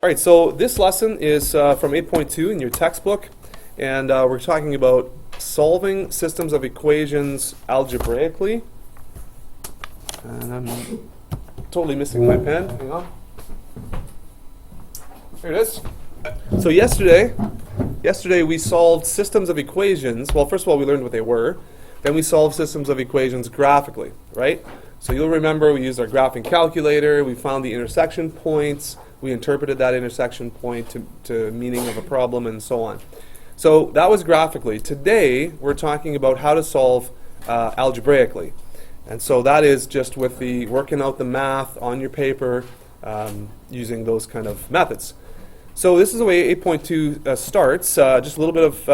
All right, so this lesson is from 8.2 in your textbook, and we're talking about solving systems of equations algebraically. And I'm totally missing my pen. Hang on. Here it is. So yesterday we solved systems of equations. Well, first of all, we learned what they were. Then we solved systems of equations graphically, right? So you'll remember we used our graphing calculator. We found the intersection points. We interpreted that intersection point to meaning of a problem and so on. So that was graphically. Today we're talking about how to solve algebraically. And so that is just with the working out the math on your paper using those kind of methods. So this is the way 8.2 starts. Just a little bit of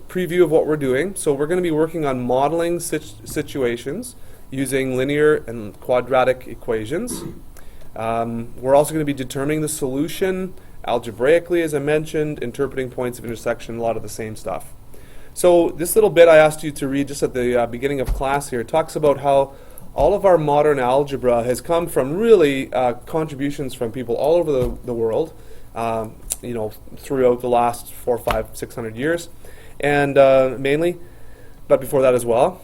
preview of what we're doing. So we're going to be working on modeling situations using linear and quadratic equations. We're also going to be determining the solution algebraically, as I mentioned, interpreting points of intersection, a lot of the same stuff. So this little bit I asked you to read just at the beginning of class here talks about how all of our modern algebra has come from really contributions from people all over the world, throughout the last 400, 500, 600 years, and mainly, but before that as well.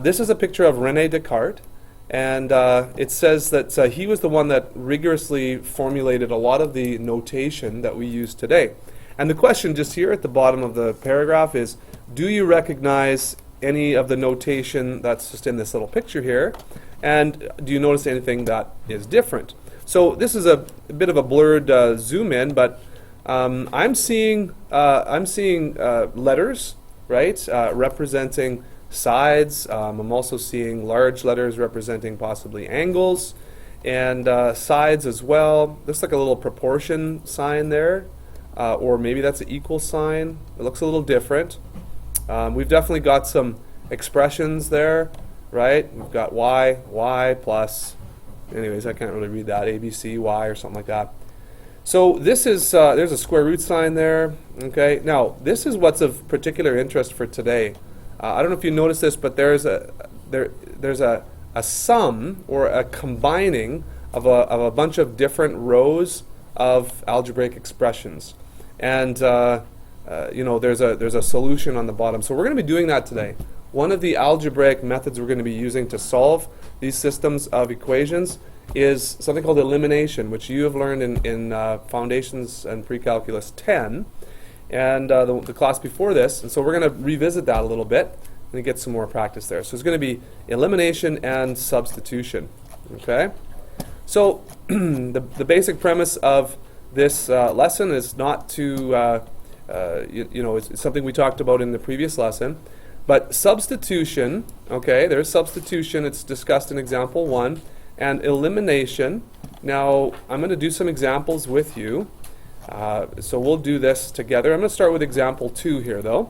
This is a picture of René Descartes. And it says that he was the one that rigorously formulated a lot of the notation that we use today. And the question just here at the bottom of the paragraph is, do you recognize any of the notation that's just in this little picture here? And do you notice anything that is different? So this is a bit of a blurred zoom in, but I'm seeing letters, right, representing sides. I'm also seeing large letters representing possibly angles, and sides as well. Looks like a little proportion sign there, or maybe that's an equal sign. It looks a little different. We've definitely got some expressions there, right? We've got y plus, anyways, I can't really read that, ABC, y, or something like that. So this is, there's a square root sign there, okay? Now, this is what's of particular interest for today. I don't know if you noticed this, but there's a sum or a combining of a bunch of different rows of algebraic expressions, and there's a solution on the bottom. So we're going to be doing that today. One of the algebraic methods we're going to be using to solve these systems of equations is something called elimination, which you have learned in Foundations and Pre-Calculus 10. And the class before this, and so we're going to revisit that a little bit and get some more practice there. So it's going to be elimination and substitution. Okay. So the basic premise of this lesson is not to, it's something we talked about in the previous lesson, but substitution. Okay, there's substitution. It's discussed in example 1, and elimination. Now I'm going to do some examples with you. So we'll do this together. I'm going to start with example 2 here, though.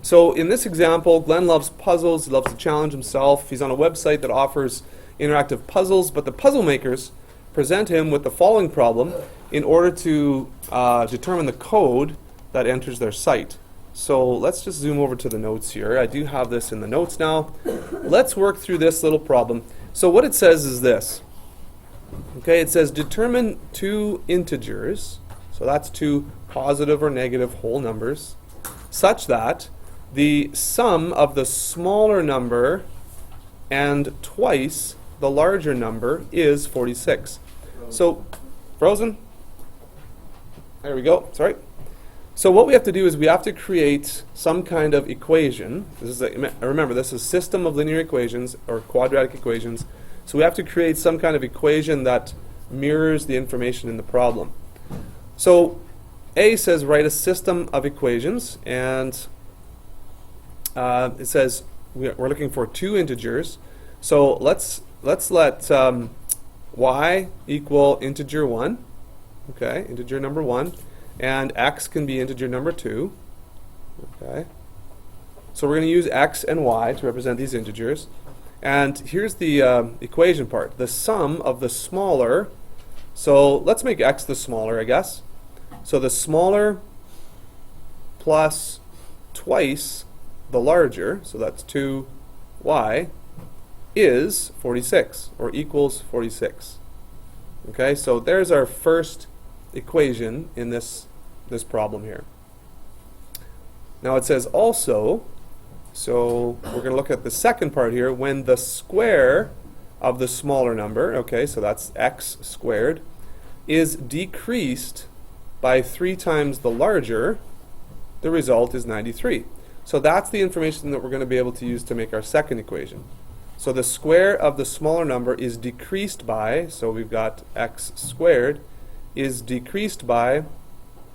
So in this example, Glenn loves puzzles. He loves to challenge himself. He's on a website that offers interactive puzzles, but the puzzle makers present him with the following problem in order to determine the code that enters their site. So let's just zoom over to the notes here. I do have this in the notes now. Let's work through this little problem. So what it says is this. Okay, it says determine two integers, so that's two positive or negative whole numbers, such that the sum of the smaller number and twice the larger number is 46. So, frozen? There we go, sorry. So what we have to do is we have to create some kind of equation. Remember, this is a system of linear equations or quadratic equations. So we have to create some kind of equation that mirrors the information in the problem. So A says write a system of equations, and it says we're looking for two integers. So let's let y equal integer 1, okay, integer number 1, and x can be integer number 2, okay. So we're going to use x and y to represent these integers. And here's the equation part. The sum of the smaller, so let's make x the smaller, I guess. So the smaller plus twice the larger, so that's 2y, is 46, or equals 46. Okay, so there's our first equation in this problem here. Now it says also, so we're going to look at the second part here, when the square of the smaller number, okay, so that's x squared, is decreased by 3 times the larger, the result is 93. So that's the information that we're going to be able to use to make our second equation. So the square of the smaller number is decreased by, so we've got x squared, is decreased by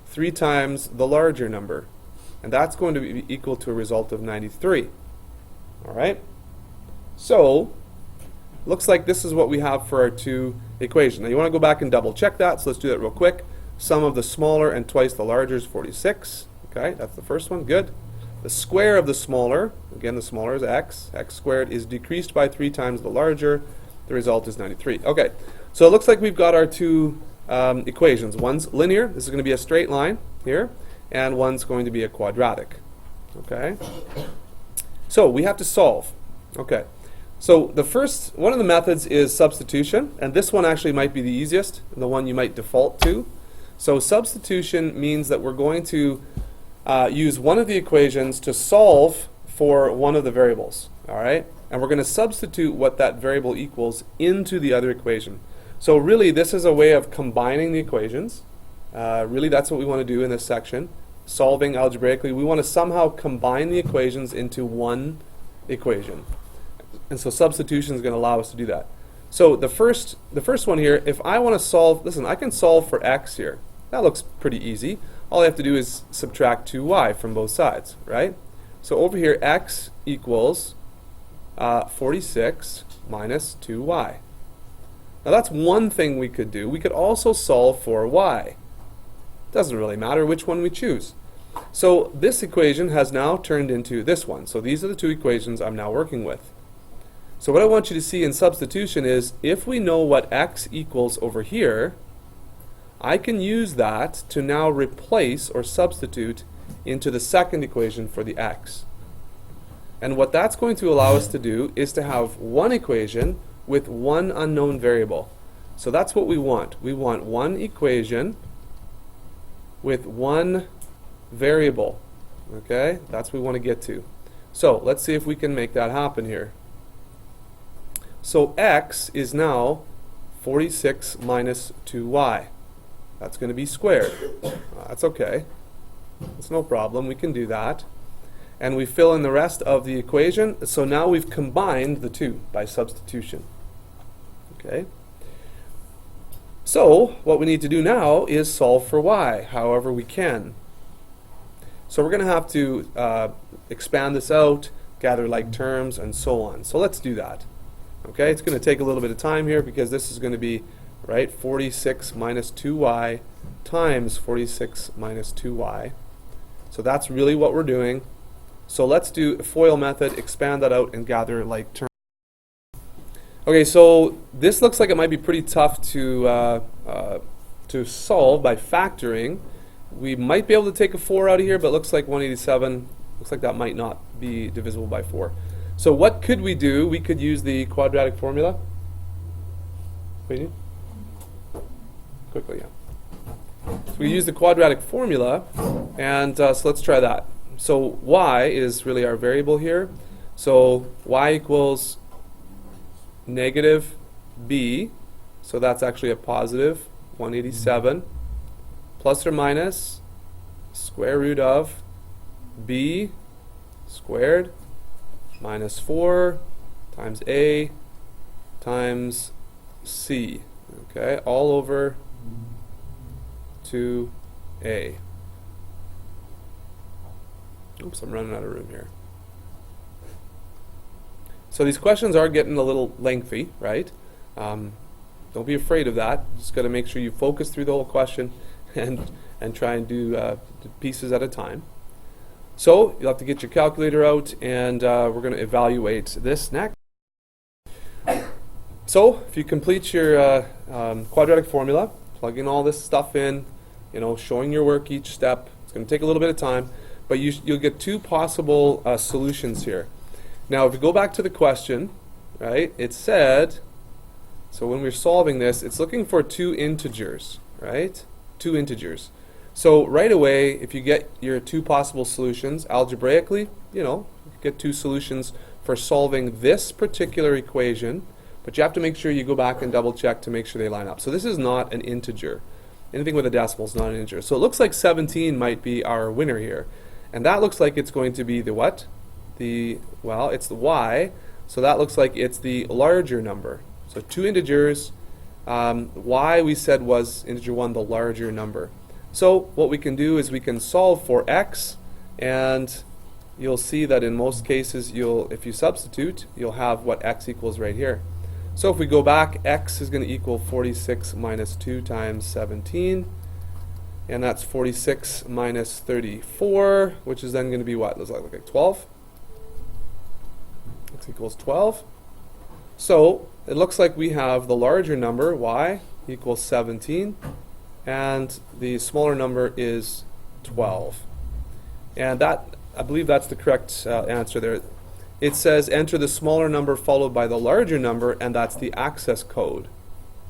3 times the larger number. And that's going to be equal to a result of 93. All right? So, looks like this is what we have for our two equations. Now you want to go back and double check that, so let's do that real quick. Sum of the smaller and twice the larger is 46. Okay, that's the first one. Good. The square of the smaller, again the smaller is x squared, is decreased by 3 times the larger. The result is 93. Okay, so it looks like we've got our two equations. One's linear, this is going to be a straight line here, and one's going to be a quadratic. Okay, so we have to solve. Okay, so the first, one of the methods is substitution, and this one actually might be the easiest, and the one you might default to. So substitution means that we're going to use one of the equations to solve for one of the variables, all right? And we're going to substitute what that variable equals into the other equation. So really, this is a way of combining the equations. Really, that's what we want to do in this section. Solving algebraically, we want to somehow combine the equations into one equation. And so substitution is going to allow us to do that. So the first one here, if I want to solve, listen, I can solve for x here. That looks pretty easy. All I have to do is subtract 2y from both sides, right? So over here, x equals 46 minus 2y. Now that's one thing we could do. We could also solve for y. Doesn't really matter which one we choose. So this equation has now turned into this one. So these are the two equations I'm now working with. So what I want you to see in substitution is, if we know what x equals over here, I can use that to now replace or substitute into the second equation for the x. And what that's going to allow us to do is to have one equation with one unknown variable. So that's what we want. We want one equation with one variable. Okay? That's what we want to get to. So let's see if we can make that happen here. So x is now 46 minus 2y. That's going to be squared. That's okay. That's no problem. We can do that. And we fill in the rest of the equation. So now we've combined the two by substitution. Okay. So what we need to do now is solve for y, however we can. So we're going to have to expand this out, gather like terms, and so on. So let's do that. Okay, it's going to take a little bit of time here because this is going to be, right, 46 minus 2y times 46 minus 2y. So that's really what we're doing. So let's do a FOIL method, expand that out, and gather like terms. Okay, so this looks like it might be pretty tough to solve by factoring. We might be able to take a 4 out of here, but it looks like 187, looks like that might not be divisible by 4. So what could we do? We could use the quadratic formula. Wait, quickly, yeah. So we use the quadratic formula, and so let's try that. So y is really our variable here. So y equals negative b, so that's actually a positive 187, plus or minus square root of b squared minus 4 times a times c, okay, all over 2a. Oops, I'm running out of room here. So these questions are getting a little lengthy, right? Don't be afraid of that. Just got to make sure you focus through the whole question and try and do pieces at a time. So you'll have to get your calculator out, and we're going to evaluate this next. So if you complete your quadratic formula, plug in all this stuff in, showing your work each step. It's going to take a little bit of time, but you'll get two possible solutions here. Now, if you go back to the question, right, it said, so when we're solving this, it's looking for two integers, right? two integers. So right away, if you get your two possible solutions algebraically, you get two solutions for solving this particular equation, but you have to make sure you go back and double check to make sure they line up. So this is not an integer. Anything with a decimal is not an integer. So it looks like 17 might be our winner here. And that looks like it's going to be the what? Well, it's the y. So that looks like it's the larger number. So two integers. Y we said was integer 1, the larger number. So what we can do is we can solve for x, and you'll see that in most cases, if you substitute, you'll have what x equals right here. So if we go back, x is going to equal 46 minus 2 times 17, and that's 46 minus 34, which is then going to be what? Looks like 12. X equals 12. So it looks like we have the larger number, y, equals 17, and the smaller number is 12. And that, I believe that's the correct answer there. It says enter the smaller number followed by the larger number, and that's the access code.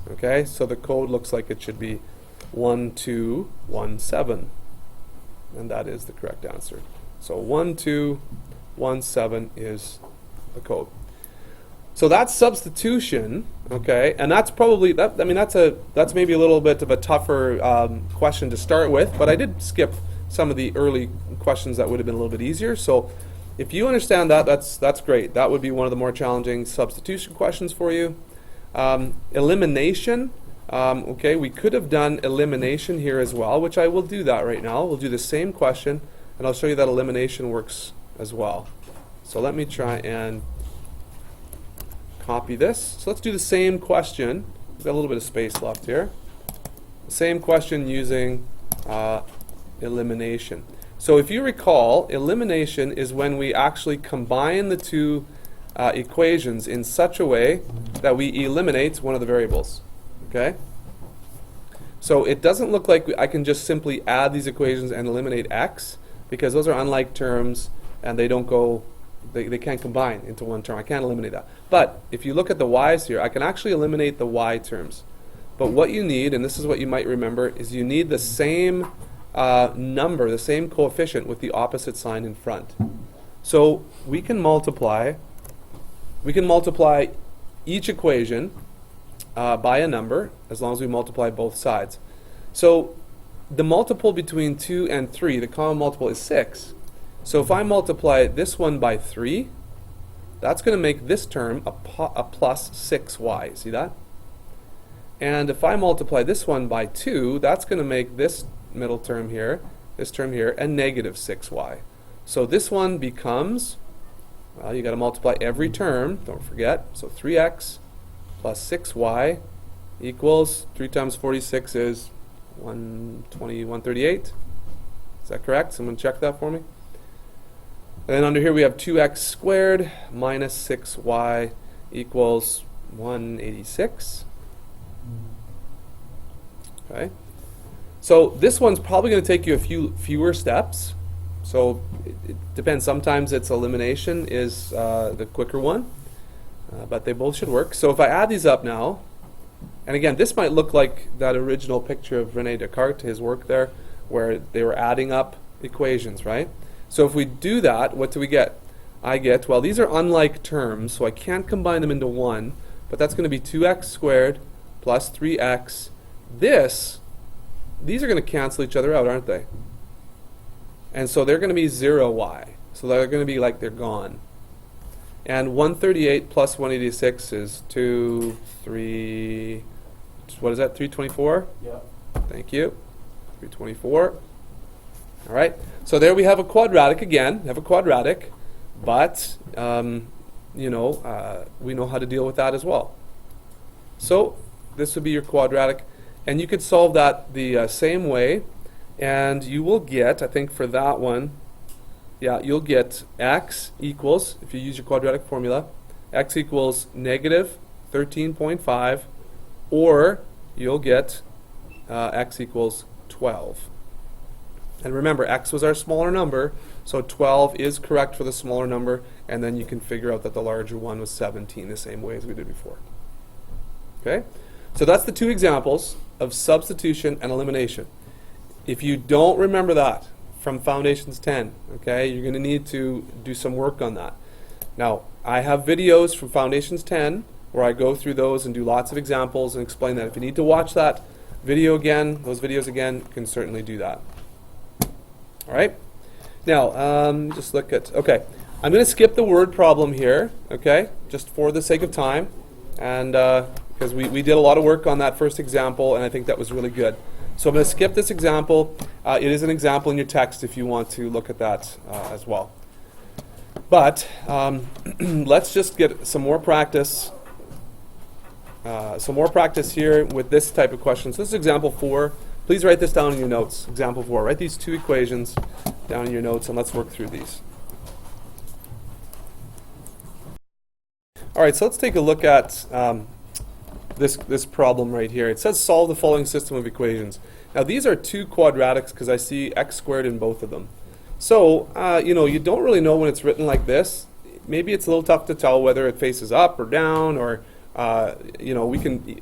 Okay, so the code looks like it should be 1217, and that is the correct answer. So 1217 is the code. So that's substitution, okay, and that's probably that. I mean, that's maybe a little bit of a tougher question to start with, but I did skip some of the early questions that would have been a little bit easier. So if you understand that, that's great. That would be one of the more challenging substitution questions for you. Elimination, okay, we could have done elimination here as well, which I will do that right now. We'll do the same question, and I'll show you that elimination works as well. So let me try and copy this. So let's do the same question. We've got a little bit of space left here. Same question using elimination. So if you recall, elimination is when we actually combine the two equations in such a way that we eliminate one of the variables. Okay? So it doesn't look like I can just simply add these equations and eliminate x, because those are unlike terms and they don't go, they can't combine into one term. I can't eliminate that. But if you look at the y's here, I can actually eliminate the y terms. But what you need, and this is what you might remember, is you need the same number, the same coefficient with the opposite sign in front. So we can multiply each equation by a number, as long as we multiply both sides. So the multiple between 2 and 3, the common multiple is 6. So if I multiply this one by 3, that's going to make this term a plus 6y. See that? And if I multiply this one by 2, that's going to make this middle term here, a negative 6y. So this one becomes, well, you got to multiply every term, don't forget. So 3x plus 6y equals 3 times 46 is 120, 138. Is that correct? Someone check that for me. And then under here we have 2x squared minus 6y equals 186. Okay. So this one's probably going to take you a fewer steps. So it depends. Sometimes it's elimination is the quicker one, but they both should work. So if I add these up now, and again, this might look like that original picture of René Descartes, his work there, where they were adding up equations, right? So if we do that, what do we get? I get, well, these are unlike terms, so I can't combine them into one, but that's going to be 2x squared plus 3x. These are going to cancel each other out, aren't they? And so they're going to be 0y. So they're going to be like they're gone. And 138 plus 186 is 324? Yeah. Thank you. 324. All right. So there we have a quadratic again. We have a quadratic, but we know how to deal with that as well. So this would be your quadratic, and you could solve that the same way, and you will get, I think for that one, you'll get x equals, if you use your quadratic formula, x equals negative 13.5, or you'll get x equals 12. And remember, x was our smaller number, so 12 is correct for the smaller number, and then you can figure out that the larger one was 17, the same way as we did before. Okay? So that's the two examples. of substitution and elimination. If you don't remember that from Foundations 10, okay, you're going to need to do some work on that. Now, I have videos from Foundations 10 where I go through those and do lots of examples and explain that. If you need to watch that video again, those videos again, you can certainly do that. All right? Now, just look at, okay, I'm going to skip the word problem here, okay, just for the sake of time, and because we did a lot of work on that first example, and I think that was really good. So I'm going to skip this example. It is an example in your text if you want to look at that as well. But let's just get some more practice. Here with this type of question. So this is example 4. Please write this down in your notes. Example 4. Write these two equations down in your notes, and let's work through these. All right, so let's take a look at this problem right here. It says solve the following system of equations. Now these are two quadratics because I see x squared in both of them. So you don't really know when it's written like this. Maybe it's a little tough to tell whether it faces up or down, or we can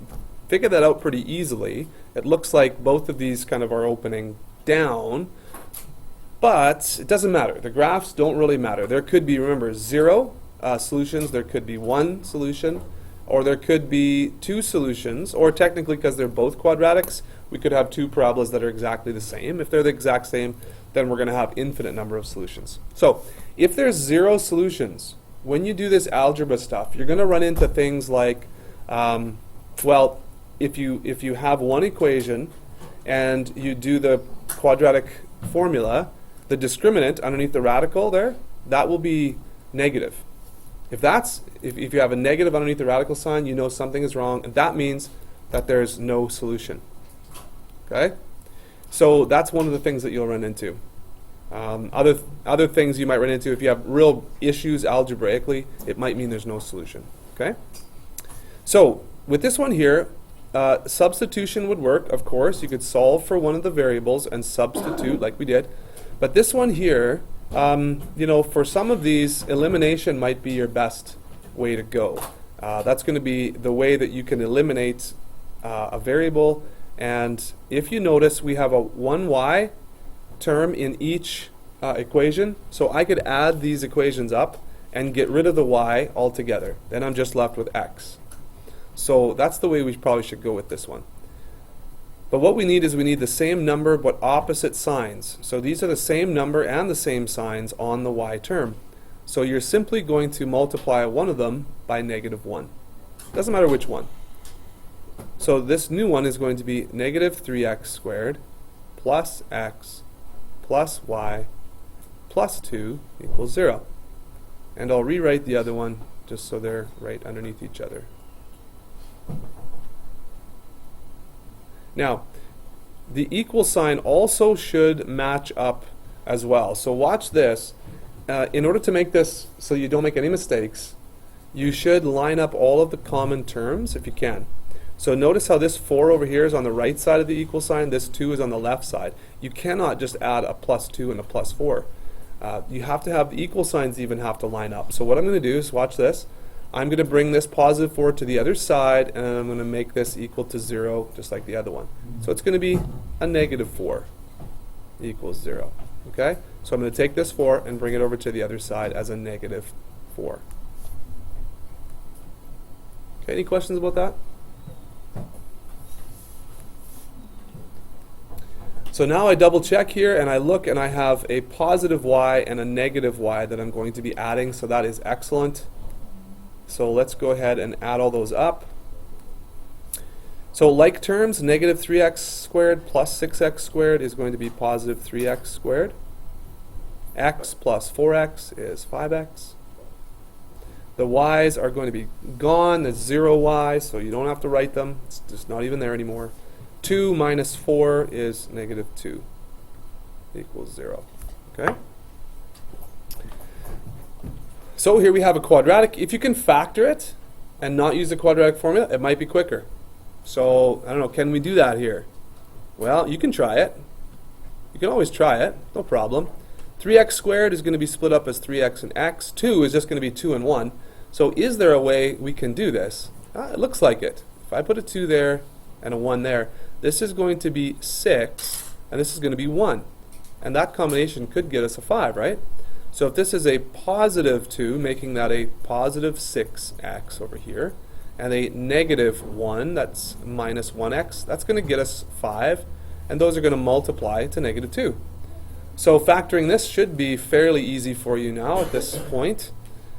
figure that out pretty easily. It looks like both of these kind of are opening down, but it doesn't matter. The graphs don't really matter. There could be, remember, 0 solutions, there could be 1 solution, or there could be 2 solutions, or technically, because they're both quadratics, we could have 2 parabolas that are exactly the same. If they're the exact same, then we're going to have infinite number of solutions. So if there's 0 solutions, when you do this algebra stuff, you're going to run into things like, well, if you have one equation and you do the quadratic formula, the discriminant underneath the radical there, that will be negative. If you have a negative underneath the radical sign, you know something is wrong, and that means that there's no solution. Okay? So that's one of the things that you'll run into. Other things you might run into, if you have real issues algebraically, it might mean there's no solution. Okay? So with this one here, substitution would work, of course. You could solve for one of the variables and substitute like we did. But this one here, for some of these, elimination might be your best way to go. That's going to be the way that you can eliminate a variable. And if you notice, we have a 1y term in each equation. So I could add these equations up and get rid of the y altogether. Then I'm just left with x. So that's the way we probably should go with this one. But what we need is we need the same number but opposite signs. So these are the same number and the same signs on the y term. So you're simply going to multiply one of them by -1. Doesn't matter which one. So this new one is going to be negative 3x squared plus x plus y plus 2 equals 0. And I'll rewrite the other one just so they're right underneath each other. Now, the equal sign also should match up as well. So watch this. In order to make this so you don't make any mistakes, you should line up all of the common terms if you can. So notice how this 4 over here is on the right side of the equal sign, this 2 is on the left side. You cannot just add a +2 and a +4. You have to have the equal signs even have to line up. So what I'm going to do is, watch this. I'm going to bring this +4 to the other side, and I'm going to make this equal to 0, just like the other one. So it's going to be a -4 equals 0. Okay? So I'm going to take this 4 and bring it over to the other side as a -4. Okay, any questions about that? So now I double check here and I look and I have a positive y and a negative y that I'm going to be adding, so that is excellent. So let's go ahead and add all those up. So like terms, negative 3x squared plus 6x squared is going to be positive 3x squared. X plus 4x is 5x. The y's are going to be gone. There's 0y, so you don't have to write them. It's just not even there anymore. 2 minus 4 is -2 equals 0. Okay? So here we have a quadratic. If you can factor it and not use the quadratic formula, it might be quicker. So, I don't know, can we do that here? Well, you can try it. You can always try it, no problem. 3x squared is going to be split up as 3x and x. 2 is just going to be 2 and 1. So is there a way we can do this? It looks like it. If I put a 2 there and a 1 there, this is going to be 6, and this is going to be 1. And that combination could get us a 5, right? So if this is a positive 2, making that a positive 6x over here, and a negative 1, that's minus 1x, that's going to get us 5, and those are going to multiply to negative 2. So factoring this should be fairly easy for you now at this point,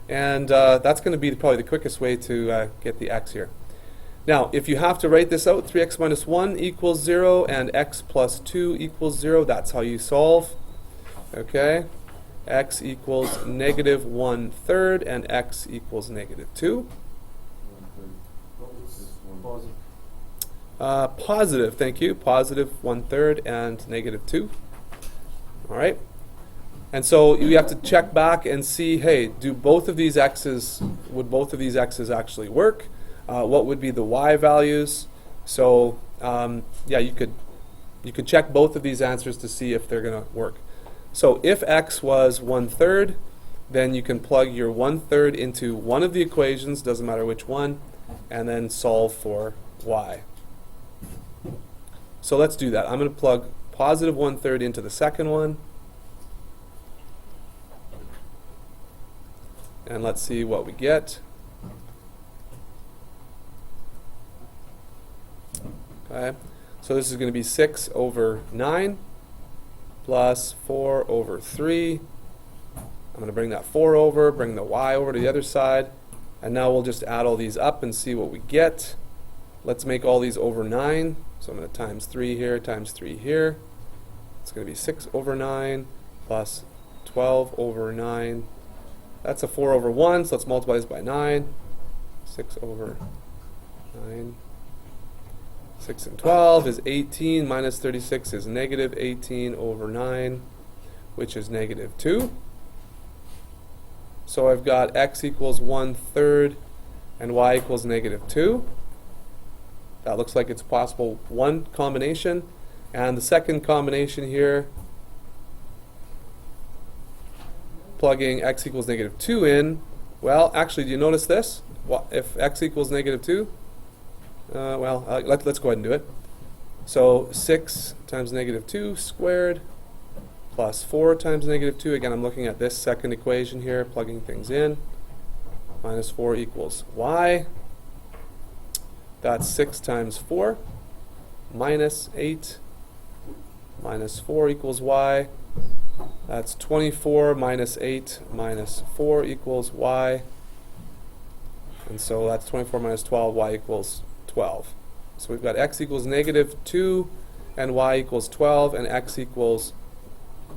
and that's going to be probably the quickest way to get the x here. Now, if you have to write this out, 3x minus 1 equals 0, and x plus 2 equals 0, that's how you solve. Okay? X equals negative 1/3, and x equals negative 2. Positive, thank you. Positive 1/3 and negative 2. All right. And so you have to check back and see, hey, would both of these x's actually work? What would be the y values? So yeah, you could check both of these answers to see if they're going to work. So if x was 1/3, then you can plug your 1/3 into one of the equations, doesn't matter which one, and then solve for y. So let's do that. I'm going to plug positive 1/3 into the second one. And let's see what we get. Okay, so this is going to be 6 over 9 plus 4 over 3. I'm going to bring that 4 over, bring the y over to the other side, and now we'll just add all these up and see what we get. Let's make all these over 9. So I'm going to times 3 here, times 3 here. It's going to be 6 over 9 plus 12 over 9. That's a 4 over 1, so let's multiply this by 9. 6 over 9. 6 and 12 is 18, minus 36 is negative 18 over 9, which is negative 2. So I've got x equals 1/3 and y equals negative 2. That looks like it's possible one combination. And the second combination here, plugging x equals negative 2 in, well, actually, do you notice this? If x equals negative 2, let's go ahead and do it. So 6 times negative 2 squared plus 4 times negative 2. Again, I'm looking at this second equation here, plugging things in. Minus 4 equals y. That's 6 times 4 minus 8 minus 4 equals y. That's 24 minus 8 minus 4 equals y. And so that's 24 minus 12, y equals 12. So we've got x equals negative 2 and y equals 12, and x equals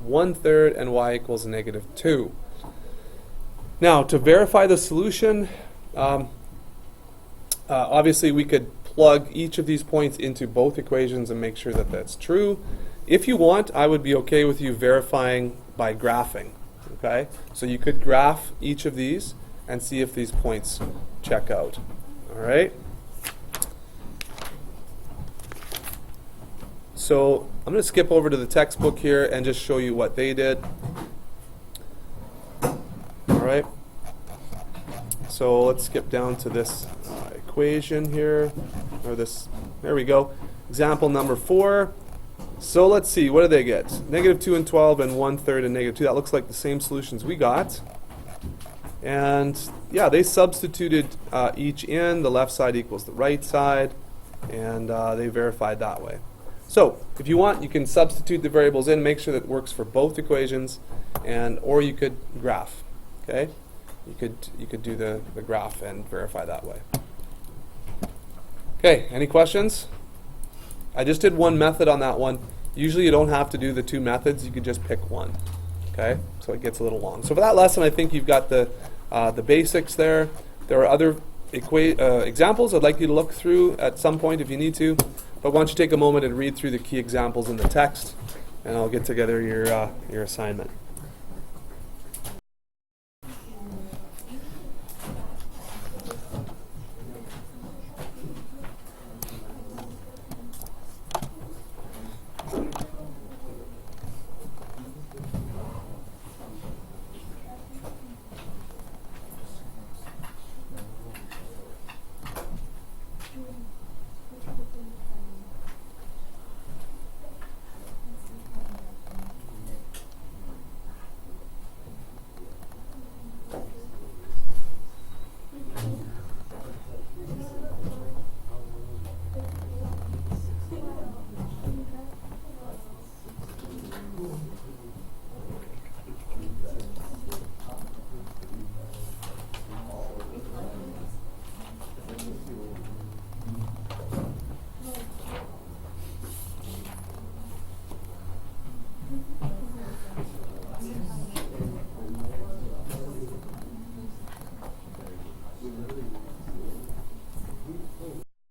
1/3 and y equals negative 2. Now, to verify the solution, obviously we could plug each of these points into both equations and make sure that that's true. If you want, I would be okay with you verifying by graphing. Okay? So you could graph each of these and see if these points check out. All right? So I'm going to skip over to the textbook here and just show you what they did. All right? So let's skip down to this equation here, or this, there we go. Example number 4. So let's see, what do they get? Negative 2 and 12 and 1/3 and negative 2. That looks like the same solutions we got. And yeah, they substituted each in. The left side equals the right side, and they verified that way. So if you want, you can substitute the variables in, make sure that it works for both equations, or you could graph. Okay, you could do the graph and verify that way. Okay, any questions? I just did one method on that one. Usually you don't have to do the two methods, you could just pick one. Okay, so it gets a little long. So for that lesson, I think you've got the basics there. There are other examples I'd like you to look through at some point if you need to. But why don't you take a moment and read through the key examples in the text, and I'll get together your assignment.